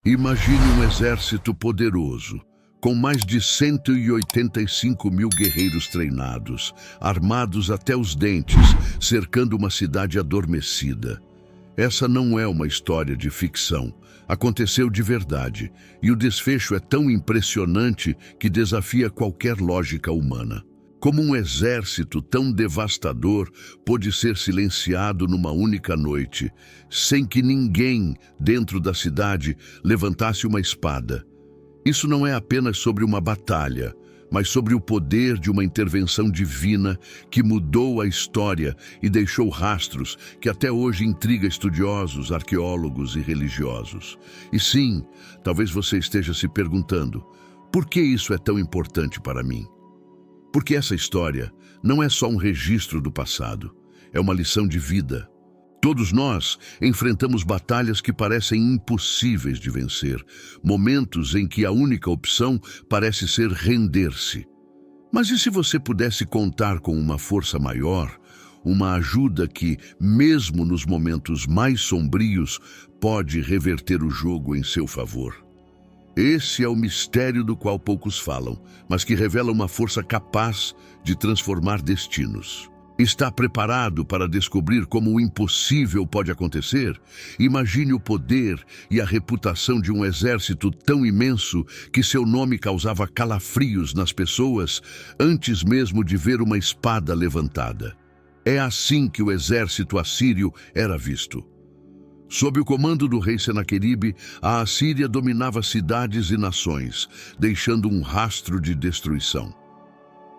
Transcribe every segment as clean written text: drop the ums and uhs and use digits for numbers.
Imagine um exército poderoso, com mais de 185 mil guerreiros treinados, armados até os dentes, cercando uma cidade adormecida. Essa não é uma história de ficção. Aconteceu de verdade, e o desfecho é tão impressionante que desafia qualquer lógica humana. Como um exército tão devastador pôde ser silenciado numa única noite, sem que ninguém dentro da cidade levantasse uma espada? Isso não é apenas sobre uma batalha, mas sobre o poder de uma intervenção divina que mudou a história e deixou rastros que até hoje intriga estudiosos, arqueólogos e religiosos. E sim, talvez você esteja se perguntando, por que isso é tão importante para mim? Porque essa história não é só um registro do passado, é uma lição de vida. Todos nós enfrentamos batalhas que parecem impossíveis de vencer, momentos em que a única opção parece ser render-se. Mas e se você pudesse contar com uma força maior, uma ajuda que, mesmo nos momentos mais sombrios, pode reverter o jogo em seu favor? Esse é o mistério do qual poucos falam, mas que revela uma força capaz de transformar destinos. Está preparado para descobrir como o impossível pode acontecer? Imagine o poder e a reputação de um exército tão imenso que seu nome causava calafrios nas pessoas antes mesmo de ver uma espada levantada. É assim que o exército assírio era visto. Sob o comando do rei Senaqueribe, a Assíria dominava cidades e nações, deixando um rastro de destruição.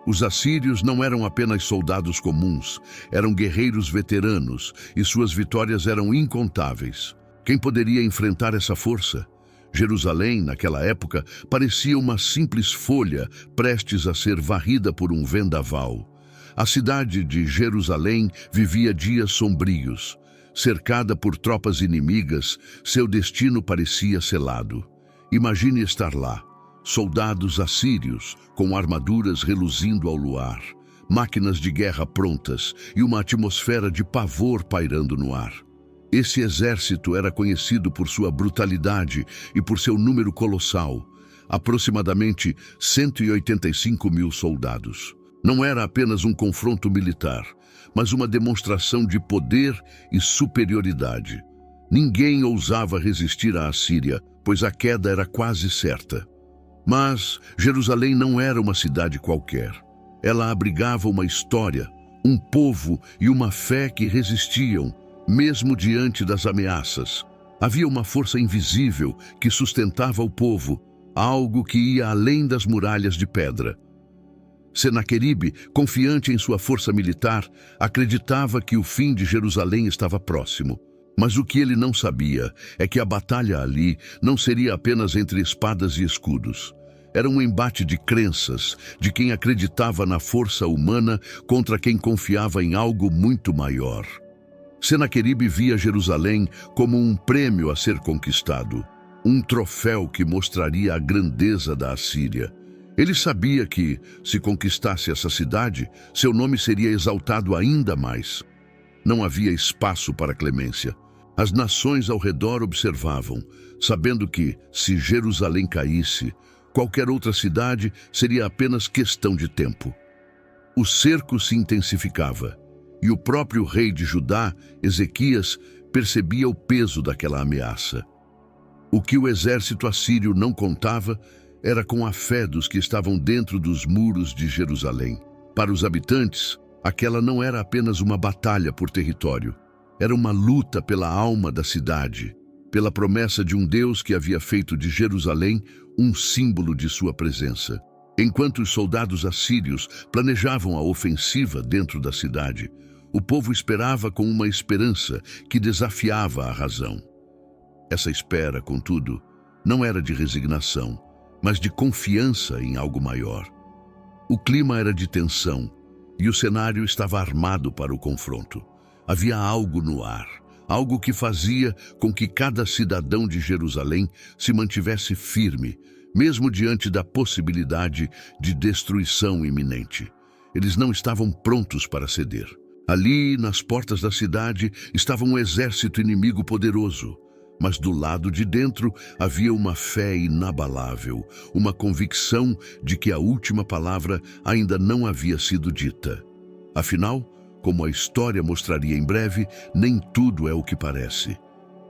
Os assírios não eram apenas soldados comuns, eram guerreiros veteranos e suas vitórias eram incontáveis. Quem poderia enfrentar essa força? Jerusalém, naquela época, parecia uma simples folha prestes a ser varrida por um vendaval. A cidade de Jerusalém vivia dias sombrios. Cercada por tropas inimigas, seu destino parecia selado. Imagine estar lá, soldados assírios com armaduras reluzindo ao luar, máquinas de guerra prontas e uma atmosfera de pavor pairando no ar. Esse exército era conhecido por sua brutalidade e por seu número colossal, aproximadamente 185 mil soldados. Não era apenas um confronto militar, mas uma demonstração de poder e superioridade. Ninguém ousava resistir à Assíria, pois a queda era quase certa. Mas Jerusalém não era uma cidade qualquer. Ela abrigava uma história, um povo e uma fé que resistiam, mesmo diante das ameaças. Havia uma força invisível que sustentava o povo, algo que ia além das muralhas de pedra. Senaqueribe, confiante em sua força militar, acreditava que o fim de Jerusalém estava próximo. Mas o que ele não sabia é que a batalha ali não seria apenas entre espadas e escudos. Era um embate de crenças, de quem acreditava na força humana contra quem confiava em algo muito maior. Senaqueribe via Jerusalém como um prêmio a ser conquistado, um troféu que mostraria a grandeza da Assíria. Ele sabia que, se conquistasse essa cidade, seu nome seria exaltado ainda mais. Não havia espaço para clemência. As nações ao redor observavam, sabendo que, se Jerusalém caísse, qualquer outra cidade seria apenas questão de tempo. O cerco se intensificava, e o próprio rei de Judá, Ezequias, percebia o peso daquela ameaça. O que o exército assírio não contava era com a fé dos que estavam dentro dos muros de Jerusalém. Para os habitantes, aquela não era apenas uma batalha por território. Era uma luta pela alma da cidade, pela promessa de um Deus que havia feito de Jerusalém um símbolo de sua presença. Enquanto os soldados assírios planejavam a ofensiva dentro da cidade, o povo esperava com uma esperança que desafiava a razão. Essa espera, contudo, não era de resignação, mas de confiança em algo maior. O clima era de tensão e o cenário estava armado para o confronto. Havia algo no ar, algo que fazia com que cada cidadão de Jerusalém se mantivesse firme, mesmo diante da possibilidade de destruição iminente. Eles não estavam prontos para ceder. Ali, nas portas da cidade, estava um exército inimigo poderoso, Mas do lado de dentro havia uma fé inabalável, uma convicção de que a última palavra ainda não havia sido dita. Afinal, como a história mostraria em breve, nem tudo é o que parece.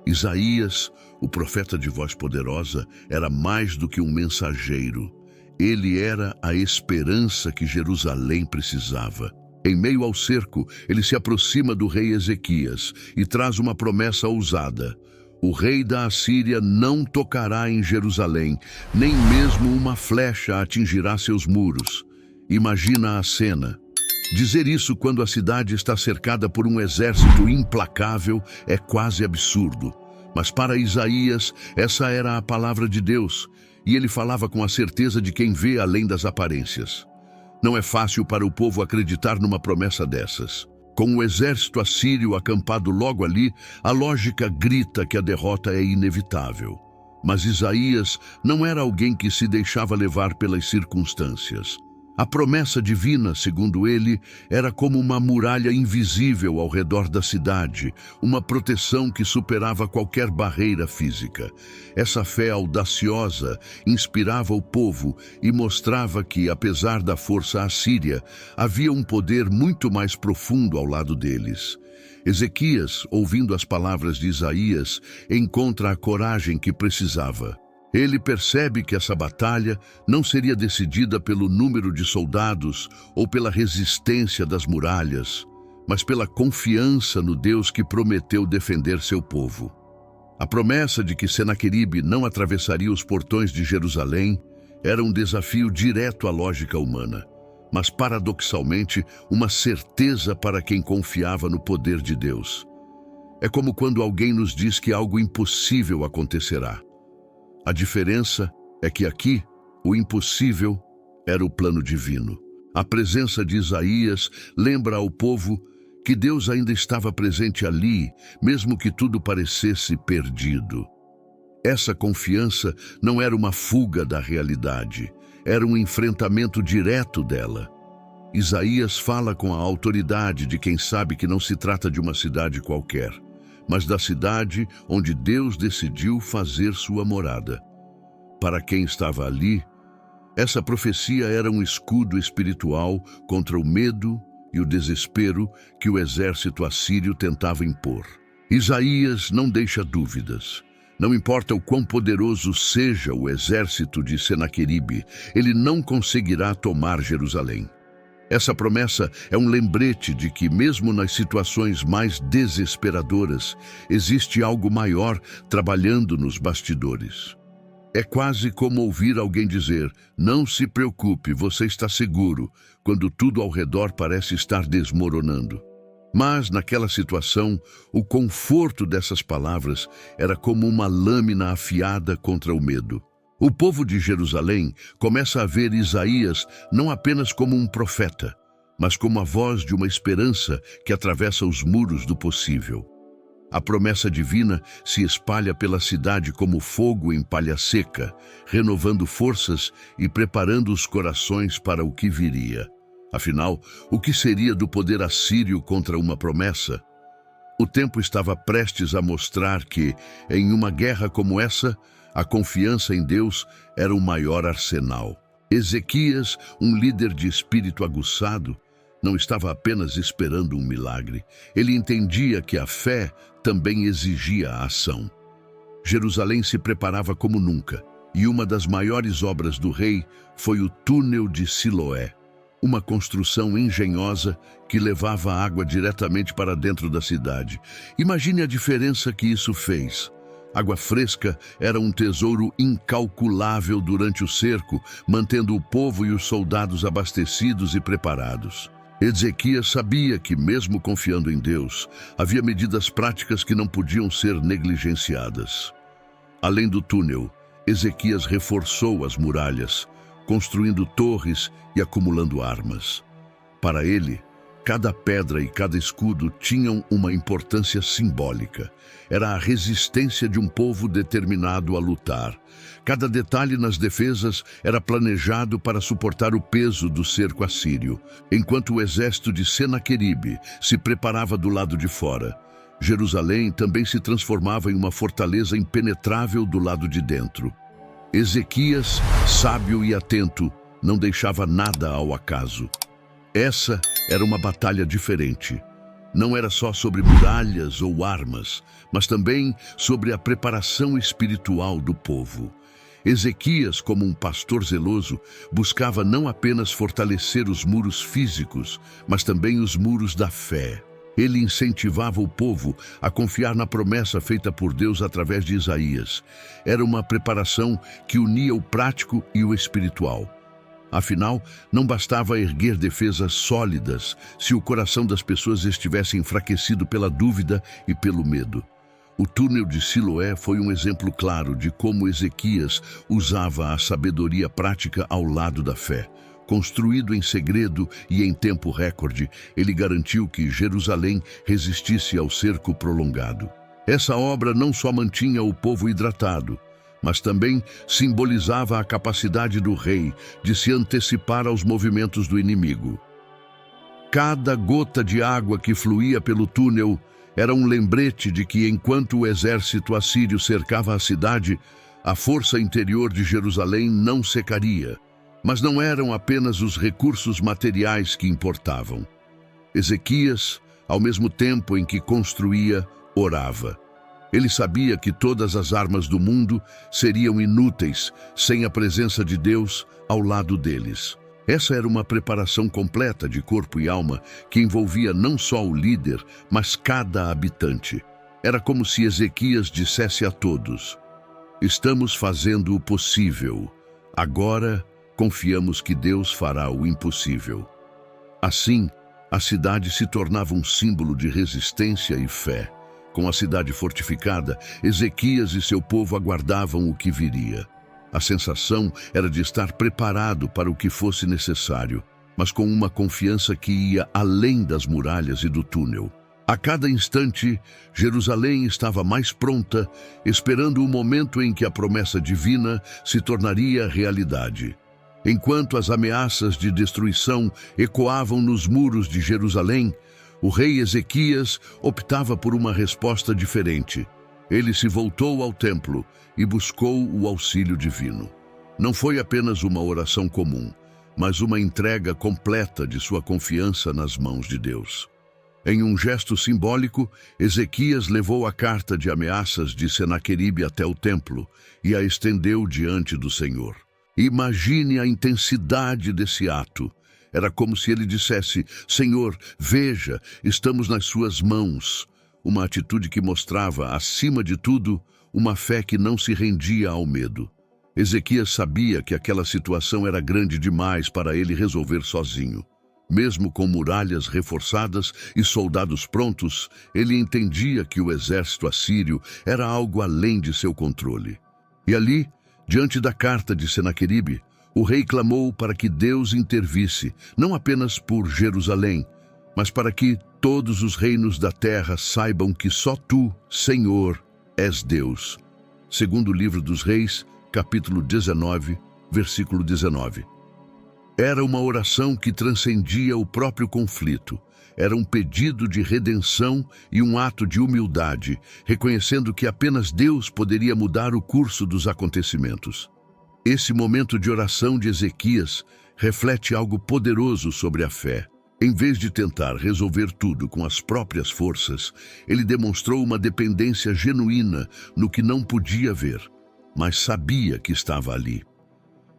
Isaías, o profeta de voz poderosa, era mais do que um mensageiro. Ele era a esperança que Jerusalém precisava. Em meio ao cerco, ele se aproxima do rei Ezequias e traz uma promessa ousada. O rei da Assíria não tocará em Jerusalém, nem mesmo uma flecha atingirá seus muros. Imagina a cena. Dizer isso quando a cidade está cercada por um exército implacável é quase absurdo. Mas para Isaías, essa era a palavra de Deus, e ele falava com a certeza de quem vê além das aparências. Não é fácil para o povo acreditar numa promessa dessas. Com o exército assírio acampado logo ali, a lógica grita que a derrota é inevitável. Mas Isaías não era alguém que se deixava levar pelas circunstâncias. A promessa divina, segundo ele, era como uma muralha invisível ao redor da cidade, uma proteção que superava qualquer barreira física. Essa fé audaciosa inspirava o povo e mostrava que, apesar da força assíria, havia um poder muito mais profundo ao lado deles. Ezequias, ouvindo as palavras de Isaías, encontra a coragem que precisava. Ele percebe que essa batalha não seria decidida pelo número de soldados ou pela resistência das muralhas, mas pela confiança no Deus que prometeu defender seu povo. A promessa de que Senaqueribe não atravessaria os portões de Jerusalém era um desafio direto à lógica humana, mas paradoxalmente uma certeza para quem confiava no poder de Deus. É como quando alguém nos diz que algo impossível acontecerá. A diferença é que aqui, o impossível era o plano divino. A presença de Isaías lembra ao povo que Deus ainda estava presente ali, mesmo que tudo parecesse perdido. Essa confiança não era uma fuga da realidade, era um enfrentamento direto dela. Isaías fala com a autoridade de quem sabe que não se trata de uma cidade qualquer, mas da cidade onde Deus decidiu fazer sua morada. Para quem estava ali, essa profecia era um escudo espiritual contra o medo e o desespero que o exército assírio tentava impor. Isaías não deixa dúvidas. Não importa o quão poderoso seja o exército de Senaqueribe, ele não conseguirá tomar Jerusalém. Essa promessa é um lembrete de que, mesmo nas situações mais desesperadoras, existe algo maior trabalhando nos bastidores. É quase como ouvir alguém dizer: "Não se preocupe, você está seguro", quando tudo ao redor parece estar desmoronando. Mas, naquela situação, o conforto dessas palavras era como uma lâmina afiada contra o medo. O povo de Jerusalém começa a ver Isaías não apenas como um profeta, mas como a voz de uma esperança que atravessa os muros do possível. A promessa divina se espalha pela cidade como fogo em palha seca, renovando forças e preparando os corações para o que viria. Afinal, o que seria do poder assírio contra uma promessa? O tempo estava prestes a mostrar que, em uma guerra como essa, a confiança em Deus era o maior arsenal. Ezequias, um líder de espírito aguçado, não estava apenas esperando um milagre. Ele entendia que a fé também exigia a ação. Jerusalém se preparava como nunca, e uma das maiores obras do rei foi o túnel de Siloé, uma construção engenhosa que levava a água diretamente para dentro da cidade. Imagine a diferença que isso fez. Água fresca era um tesouro incalculável durante o cerco, mantendo o povo e os soldados abastecidos e preparados. Ezequias sabia que, mesmo confiando em Deus, havia medidas práticas que não podiam ser negligenciadas. Além do túnel, Ezequias reforçou as muralhas, construindo torres e acumulando armas. Para ele, cada pedra e cada escudo tinham uma importância simbólica. Era a resistência de um povo determinado a lutar. Cada detalhe nas defesas era planejado para suportar o peso do cerco assírio. Enquanto o exército de Senaqueribe se preparava do lado de fora, Jerusalém também se transformava em uma fortaleza impenetrável do lado de dentro. Ezequias, sábio e atento, não deixava nada ao acaso. Essa era uma batalha diferente. Não era só sobre muralhas ou armas, mas também sobre a preparação espiritual do povo. Ezequias, como um pastor zeloso, buscava não apenas fortalecer os muros físicos, mas também os muros da fé. Ele incentivava o povo a confiar na promessa feita por Deus através de Isaías. Era uma preparação que unia o prático e o espiritual. Afinal, não bastava erguer defesas sólidas se o coração das pessoas estivesse enfraquecido pela dúvida e pelo medo. O túnel de Siloé foi um exemplo claro de como Ezequias usava a sabedoria prática ao lado da fé. Construído em segredo e em tempo recorde, ele garantiu que Jerusalém resistisse ao cerco prolongado. Essa obra não só mantinha o povo hidratado, mas também simbolizava a capacidade do rei de se antecipar aos movimentos do inimigo. Cada gota de água que fluía pelo túnel era um lembrete de que, enquanto o exército assírio cercava a cidade, a força interior de Jerusalém não secaria. Mas não eram apenas os recursos materiais que importavam. Ezequias, ao mesmo tempo em que construía, orava. Ele sabia que todas as armas do mundo seriam inúteis sem a presença de Deus ao lado deles. Essa era uma preparação completa de corpo e alma que envolvia não só o líder, mas cada habitante. Era como se Ezequias dissesse a todos: estamos fazendo o possível. Agora, confiamos que Deus fará o impossível. Assim, a cidade se tornava um símbolo de resistência e fé. Com a cidade fortificada, Ezequias e seu povo aguardavam o que viria. A sensação era de estar preparado para o que fosse necessário, mas com uma confiança que ia além das muralhas e do túnel. A cada instante, Jerusalém estava mais pronta, esperando o momento em que a promessa divina se tornaria realidade. Enquanto as ameaças de destruição ecoavam nos muros de Jerusalém, o rei Ezequias optava por uma resposta diferente. Ele se voltou ao templo e buscou o auxílio divino. Não foi apenas uma oração comum, mas uma entrega completa de sua confiança nas mãos de Deus. Em um gesto simbólico, Ezequias levou a carta de ameaças de Senaqueribe até o templo e a estendeu diante do Senhor. Imagine a intensidade desse ato. Era como se ele dissesse: Senhor, veja, estamos nas suas mãos. Uma atitude que mostrava, acima de tudo, uma fé que não se rendia ao medo. Ezequias sabia que aquela situação era grande demais para ele resolver sozinho. Mesmo com muralhas reforçadas e soldados prontos, ele entendia que o exército assírio era algo além de seu controle. E ali, diante da carta de Senaqueribe, o rei clamou para que Deus intervisse, não apenas por Jerusalém, mas para que todos os reinos da terra saibam que só tu, Senhor, és Deus. Segundo o livro dos Reis, capítulo 19, versículo 19. Era uma oração que transcendia o próprio conflito. Era um pedido de redenção e um ato de humildade, reconhecendo que apenas Deus poderia mudar o curso dos acontecimentos. Esse momento de oração de Ezequias reflete algo poderoso sobre a fé. Em vez de tentar resolver tudo com as próprias forças, ele demonstrou uma dependência genuína no que não podia ver, mas sabia que estava ali.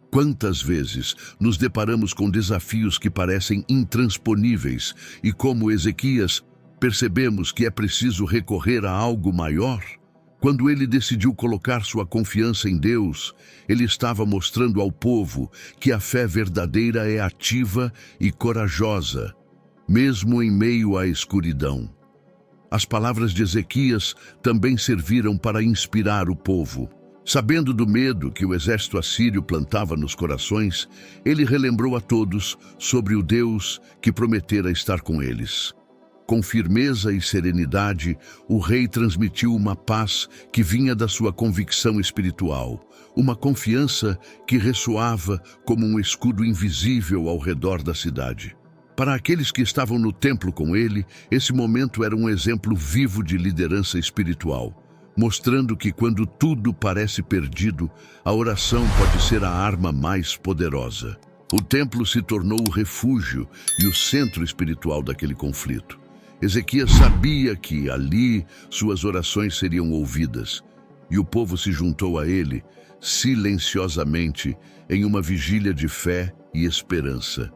Quantas vezes nos deparamos com desafios que parecem intransponíveis e, como Ezequias, percebemos que é preciso recorrer a algo maior? Quando ele decidiu colocar sua confiança em Deus, ele estava mostrando ao povo que a fé verdadeira é ativa e corajosa, mesmo em meio à escuridão. As palavras de Ezequias também serviram para inspirar o povo. Sabendo do medo que o exército assírio plantava nos corações, ele relembrou a todos sobre o Deus que prometera estar com eles. Com firmeza e serenidade, o rei transmitiu uma paz que vinha da sua convicção espiritual, uma confiança que ressoava como um escudo invisível ao redor da cidade. Para aqueles que estavam no templo com ele, esse momento era um exemplo vivo de liderança espiritual, mostrando que quando tudo parece perdido, a oração pode ser a arma mais poderosa. O templo se tornou o refúgio e o centro espiritual daquele conflito. Ezequias sabia que ali suas orações seriam ouvidas, e o povo se juntou a ele silenciosamente em uma vigília de fé e esperança.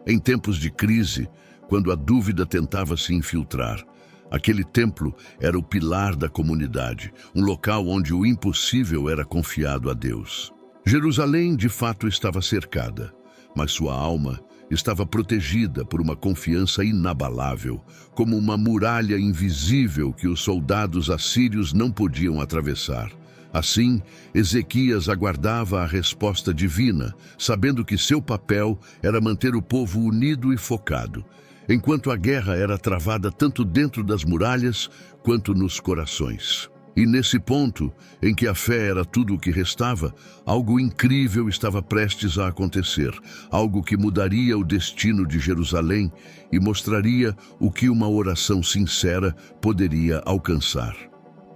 Em tempos de crise, quando a dúvida tentava se infiltrar, aquele templo era o pilar da comunidade, um local onde o impossível era confiado a Deus. Jerusalém, de fato, estava cercada, mas sua alma estava protegida por uma confiança inabalável, como uma muralha invisível que os soldados assírios não podiam atravessar. Assim, Ezequias aguardava a resposta divina, sabendo que seu papel era manter o povo unido e focado, enquanto a guerra era travada tanto dentro das muralhas quanto nos corações. E nesse ponto, em que a fé era tudo o que restava, algo incrível estava prestes a acontecer, algo que mudaria o destino de Jerusalém e mostraria o que uma oração sincera poderia alcançar.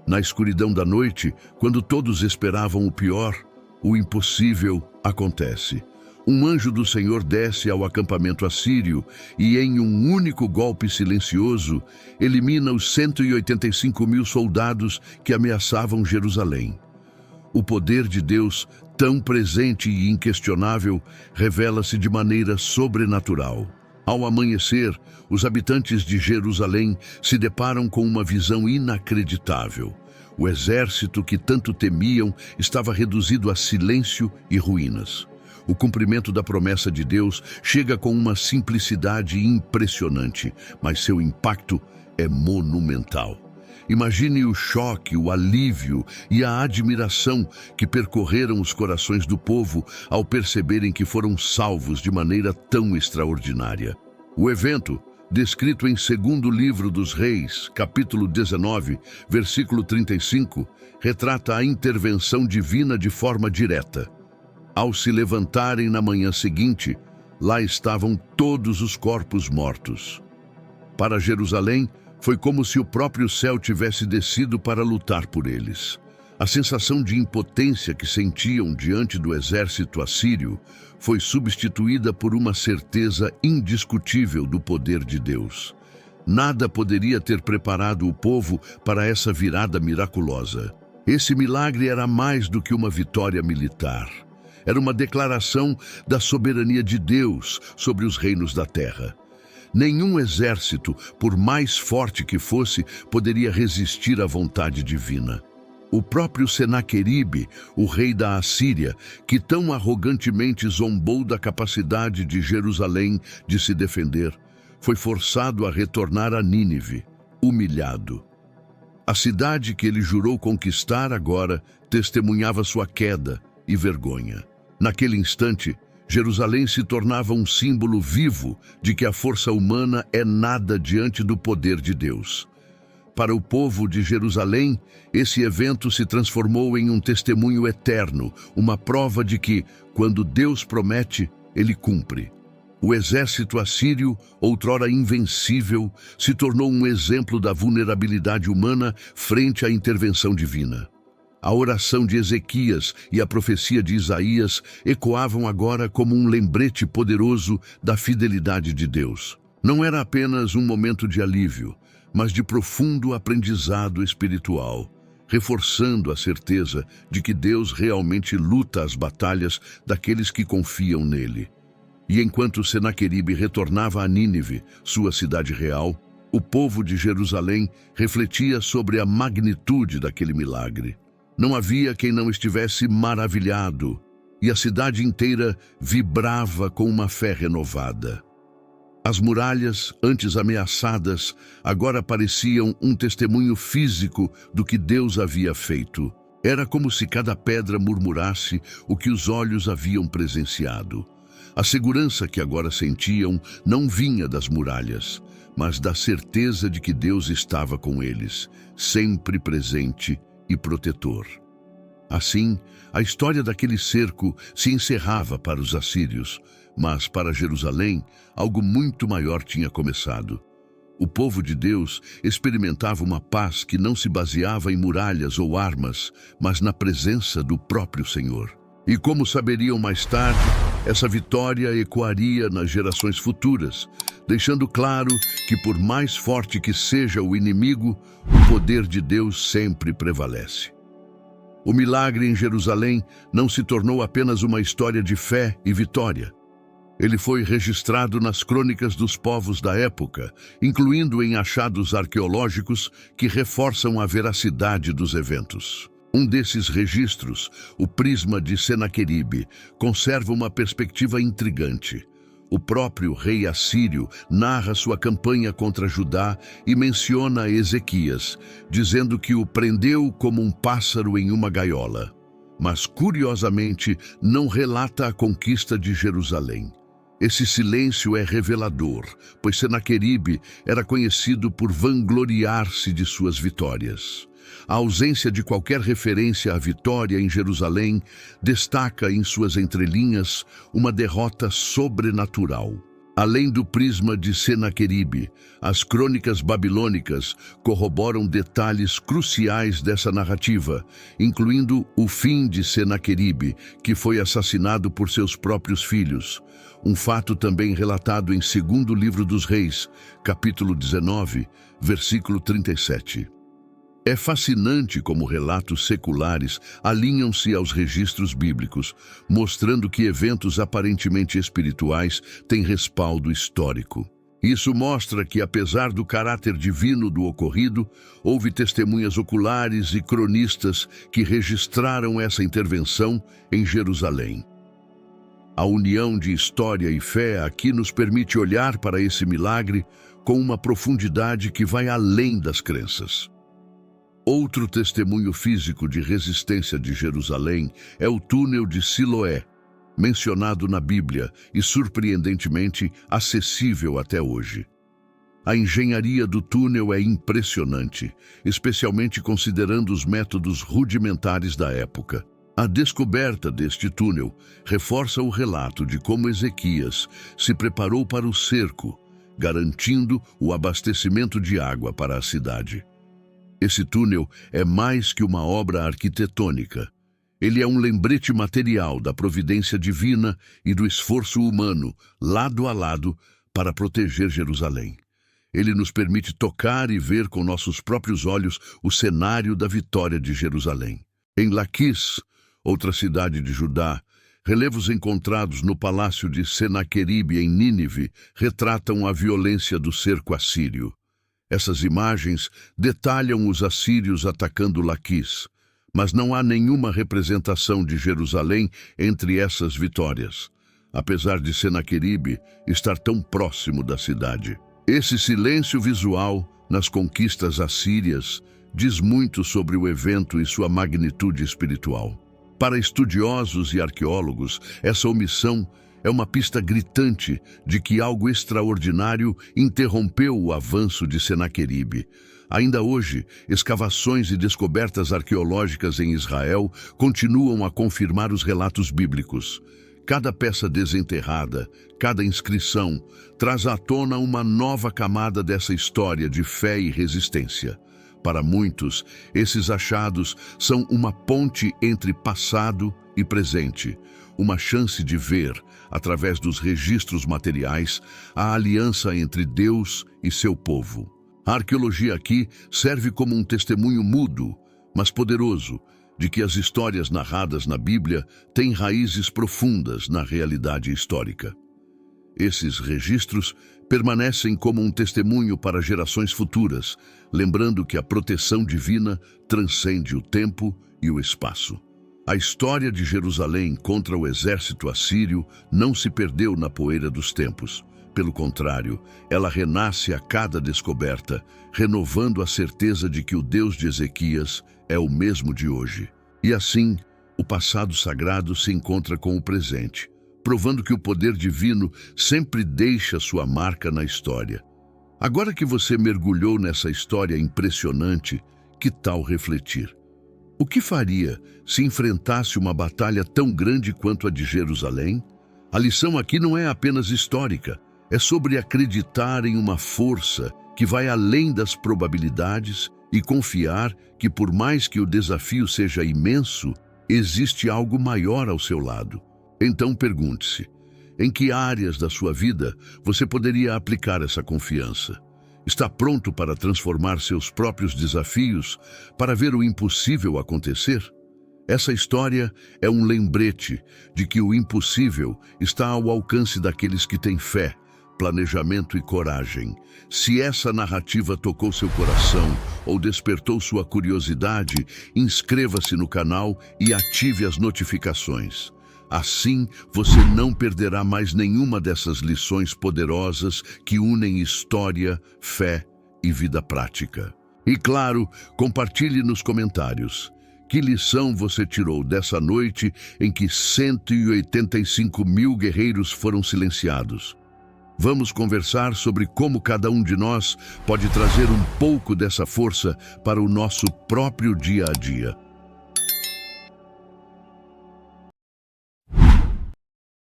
Na escuridão da noite, quando todos esperavam o pior, o impossível acontece. Um anjo do Senhor desce ao acampamento assírio e, em um único golpe silencioso, elimina os 185.000 soldados que ameaçavam Jerusalém. O poder de Deus, tão presente e inquestionável, revela-se de maneira sobrenatural. Ao amanhecer, os habitantes de Jerusalém se deparam com uma visão inacreditável. O exército que tanto temiam estava reduzido a silêncio e ruínas. O cumprimento da promessa de Deus chega com uma simplicidade impressionante, mas seu impacto é monumental. Imagine o choque, o alívio e a admiração que percorreram os corações do povo ao perceberem que foram salvos de maneira tão extraordinária. O evento, descrito em Segundo Livro dos Reis, capítulo 19, versículo 35, retrata a intervenção divina de forma direta. Ao se levantarem na manhã seguinte, lá estavam todos os corpos mortos. Para Jerusalém, foi como se o próprio céu tivesse descido para lutar por eles. A sensação de impotência que sentiam diante do exército assírio foi substituída por uma certeza indiscutível do poder de Deus. Nada poderia ter preparado o povo para essa virada miraculosa. Esse milagre era mais do que uma vitória militar. Era uma declaração da soberania de Deus sobre os reinos da terra. Nenhum exército, por mais forte que fosse, poderia resistir à vontade divina. O próprio Senaqueribe, o rei da Assíria, que tão arrogantemente zombou da capacidade de Jerusalém de se defender, foi forçado a retornar a Nínive, humilhado. A cidade que ele jurou conquistar agora testemunhava sua queda e vergonha. Naquele instante, Jerusalém se tornava um símbolo vivo de que a força humana é nada diante do poder de Deus. Para o povo de Jerusalém, esse evento se transformou em um testemunho eterno, uma prova de que, quando Deus promete, Ele cumpre. O exército assírio, outrora invencível, se tornou um exemplo da vulnerabilidade humana frente à intervenção divina. A oração de Ezequias e a profecia de Isaías ecoavam agora como um lembrete poderoso da fidelidade de Deus. Não era apenas um momento de alívio, mas de profundo aprendizado espiritual, reforçando a certeza de que Deus realmente luta as batalhas daqueles que confiam nele. E enquanto Senaqueribe retornava a Nínive, sua cidade real, o povo de Jerusalém refletia sobre a magnitude daquele milagre. Não havia quem não estivesse maravilhado, e a cidade inteira vibrava com uma fé renovada. As muralhas, antes ameaçadas, agora pareciam um testemunho físico do que Deus havia feito. Era como se cada pedra murmurasse o que os olhos haviam presenciado. A segurança que agora sentiam não vinha das muralhas, mas da certeza de que Deus estava com eles, sempre presente e protetor. Assim, a história daquele cerco se encerrava para os assírios, mas para Jerusalém, algo muito maior tinha começado. O povo de Deus experimentava uma paz que não se baseava em muralhas ou armas, mas na presença do próprio Senhor. E como saberiam mais tarde, essa vitória ecoaria nas gerações futuras, deixando claro que por mais forte que seja o inimigo, o poder de Deus sempre prevalece. O milagre em Jerusalém não se tornou apenas uma história de fé e vitória. Ele foi registrado nas crônicas dos povos da época, incluindo em achados arqueológicos que reforçam a veracidade dos eventos. Um desses registros, o Prisma de Senaqueribe, conserva uma perspectiva intrigante. O próprio rei assírio narra sua campanha contra Judá e menciona Ezequias, dizendo que o prendeu como um pássaro em uma gaiola. Mas, curiosamente, não relata a conquista de Jerusalém. Esse silêncio é revelador, pois Senaqueribe era conhecido por vangloriar-se de suas vitórias. A ausência de qualquer referência à vitória em Jerusalém destaca em suas entrelinhas uma derrota sobrenatural. Além do prisma de Senaqueribe, as crônicas babilônicas corroboram detalhes cruciais dessa narrativa, incluindo o fim de Senaqueribe, que foi assassinado por seus próprios filhos. Um fato também relatado em 2º Livro dos Reis, capítulo 19, versículo 37. É fascinante como relatos seculares alinham-se aos registros bíblicos, mostrando que eventos aparentemente espirituais têm respaldo histórico. Isso mostra que, apesar do caráter divino do ocorrido, houve testemunhas oculares e cronistas que registraram essa intervenção em Jerusalém. A união de história e fé aqui nos permite olhar para esse milagre com uma profundidade que vai além das crenças. Outro testemunho físico de resistência de Jerusalém é o túnel de Siloé, mencionado na Bíblia e surpreendentemente acessível até hoje. A engenharia do túnel é impressionante, especialmente considerando os métodos rudimentares da época. A descoberta deste túnel reforça o relato de como Ezequias se preparou para o cerco, garantindo o abastecimento de água para a cidade. Esse túnel é mais que uma obra arquitetônica. Ele é um lembrete material da providência divina e do esforço humano, lado a lado, para proteger Jerusalém. Ele nos permite tocar e ver com nossos próprios olhos o cenário da vitória de Jerusalém. Em Laquis, outra cidade de Judá, relevos encontrados no palácio de Senaqueribe em Nínive retratam a violência do cerco assírio. Essas imagens detalham os assírios atacando Laquis, mas não há nenhuma representação de Jerusalém entre essas vitórias, apesar de Senaqueribe estar tão próximo da cidade. Esse silêncio visual nas conquistas assírias diz muito sobre o evento e sua magnitude espiritual. Para estudiosos e arqueólogos, essa omissão é uma pista gritante de que algo extraordinário interrompeu o avanço de Senaqueribe. Ainda hoje, escavações e descobertas arqueológicas em Israel continuam a confirmar os relatos bíblicos. Cada peça desenterrada, cada inscrição, traz à tona uma nova camada dessa história de fé e resistência. Para muitos, esses achados são uma ponte entre passado e presente, uma chance de ver, através dos registros materiais, a aliança entre Deus e seu povo. A arqueologia aqui serve como um testemunho mudo, mas poderoso, de que as histórias narradas na Bíblia têm raízes profundas na realidade histórica. Esses registros permanecem como um testemunho para gerações futuras, lembrando que a proteção divina transcende o tempo e o espaço. A história de Jerusalém contra o exército assírio não se perdeu na poeira dos tempos. Pelo contrário, ela renasce a cada descoberta, renovando a certeza de que o Deus de Ezequias é o mesmo de hoje. E assim, o passado sagrado se encontra com o presente, provando que o poder divino sempre deixa sua marca na história. Agora que você mergulhou nessa história impressionante, que tal refletir? O que faria se enfrentasse uma batalha tão grande quanto a de Jerusalém? A lição aqui não é apenas histórica, é sobre acreditar em uma força que vai além das probabilidades e confiar que, por mais que o desafio seja imenso, existe algo maior ao seu lado. Então pergunte-se, em que áreas da sua vida você poderia aplicar essa confiança? Está pronto para transformar seus próprios desafios para ver o impossível acontecer? Essa história é um lembrete de que o impossível está ao alcance daqueles que têm fé, planejamento e coragem. Se essa narrativa tocou seu coração ou despertou sua curiosidade, inscreva-se no canal e ative as notificações. Assim, você não perderá mais nenhuma dessas lições poderosas que unem história, fé e vida prática. E claro, compartilhe nos comentários. Que lição você tirou dessa noite em que 185 mil guerreiros foram silenciados? Vamos conversar sobre como cada um de nós pode trazer um pouco dessa força para o nosso próprio dia a dia.